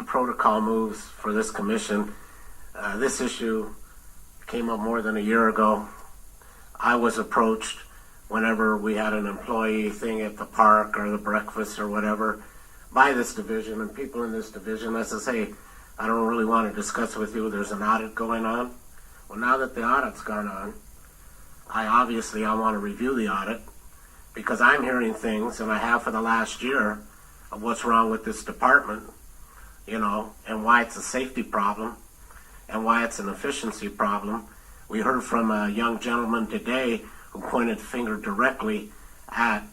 protocol moves for this commission. This issue came up more than a year ago. I was approached whenever we had an employee thing at the park or the breakfast or whatever by this division and people in this division. I says, hey, I don't really want to discuss with you. There's an audit going on. Well, now that the audit's gone on, I want to review the audit because I'm hearing things, and I have for the last year, of what's wrong with this department, and why it's a safety problem and why it's an efficiency problem. We heard from a young gentleman today who pointed the finger directly at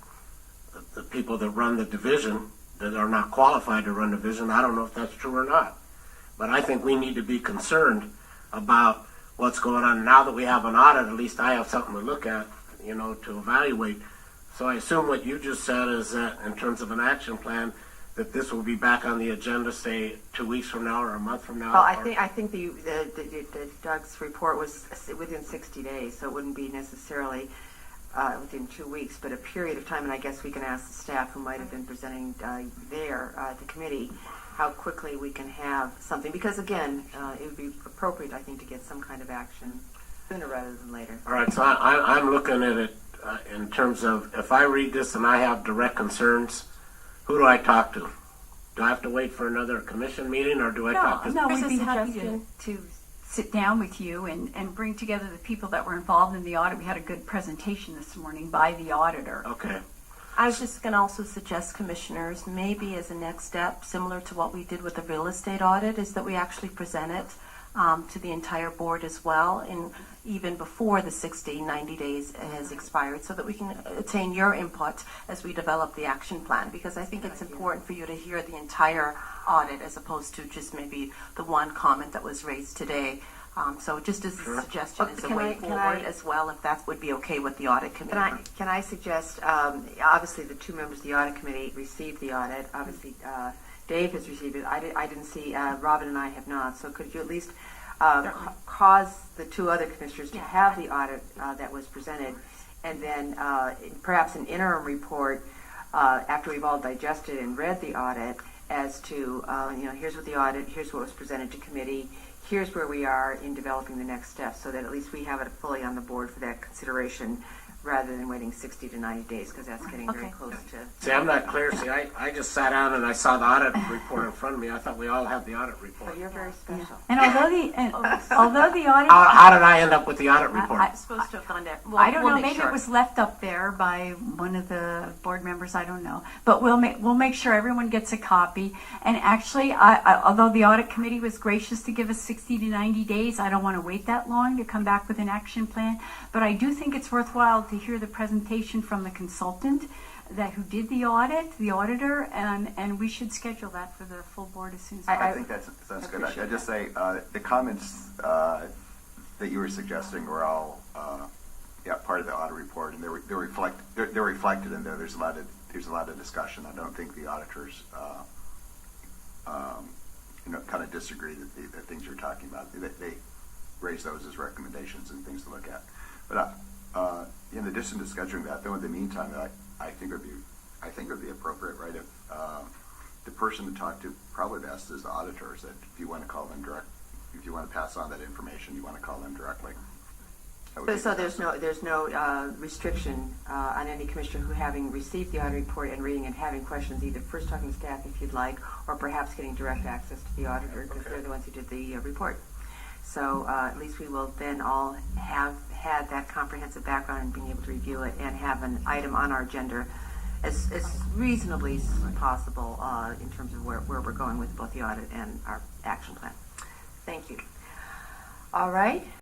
the people that run the division that are not qualified to run the division. I don't know if that's true or not, but I think we need to be concerned about what's going on. Now that we have an audit, at least I have something to look at, to evaluate. So I assume what you just said is that in terms of an action plan, that this will be back on the agenda, say 2 weeks from now or a month from now. Well, I think the Doug's report was within 60 days, so it wouldn't be necessarily within 2 weeks, but a period of time. And I guess we can ask the staff who might have been presenting there at the committee how quickly we can have something, because again, it would be appropriate, I think, to get some kind of action sooner rather than later. All right, so I'm looking at it in terms of, if I read this and I have direct concerns, who do I talk to? Do I have to wait for another commission meeting, or do I talk to? No, we'd be happy to sit down with you and bring together the people that were involved in the audit. We had a good presentation this morning by the auditor. Okay. I was just going to also suggest, commissioners, maybe as a next step, similar to what we did with the real estate audit, is that we actually present it to the entire board as well, and even before the 90 days has expired, so that we can attain your input as we develop the action plan, because I think it's important for you to hear the entire audit as opposed to just maybe the one comment that was raised today. So just as a suggestion, as a way forward as well, if that would be okay with the audit committee. Can I suggest, obviously the two members of the audit committee received the audit. Obviously, Dave has received it. I didn't see, Robin and I have not. So could you at least cause the two other commissioners to have the audit that was presented, and then perhaps an interim report after we've all digested and read the audit as to, here's what the audit, here's what was presented to committee, here's where we are in developing the next steps, so that at least we have it fully on the board for that consideration, rather than waiting 60 to 90 days, because that's getting very close to... See, I'm not clear. See, I just sat down and I saw the audit report in front of me. I thought we all had the audit report. But you're very special. And although the audit... How did I end up with the audit report? It's supposed to have gone there. I don't know. Maybe it was left up there by one of the board members. I don't know. But we'll make sure everyone gets a copy. And actually, although the audit committee was gracious to give us 60 to 90 days, I don't want to wait that long to come back with an action plan. But I do think it's worthwhile to hear the presentation from the consultant who did the audit, the auditor, and we should schedule that for the full board as soon as possible. I think that's good. I just say the comments that you were suggesting were all part of the audit report, and they're reflected in there. There's a lot of discussion. I don't think the auditors kind of disagree that the things you're talking about. They raise those as recommendations and things to look at. But in addition to scheduling that, though, in the meantime, I think it would be appropriate, right, if the person to talk to probably best is the auditors. That if you want to call them direct, if you want to pass on that information, you want to call them directly. So there's no restriction on any commissioner who, having received the audit report and reading and having questions, either first talking to staff if you'd like, or perhaps getting direct access to the auditor, because they're the ones who did the report. So at least we will then all have had that comprehensive background and being able to review it and have an item on our agenda as reasonably as possible in terms of where we're going with both the audit and our action plan. Thank you. All right.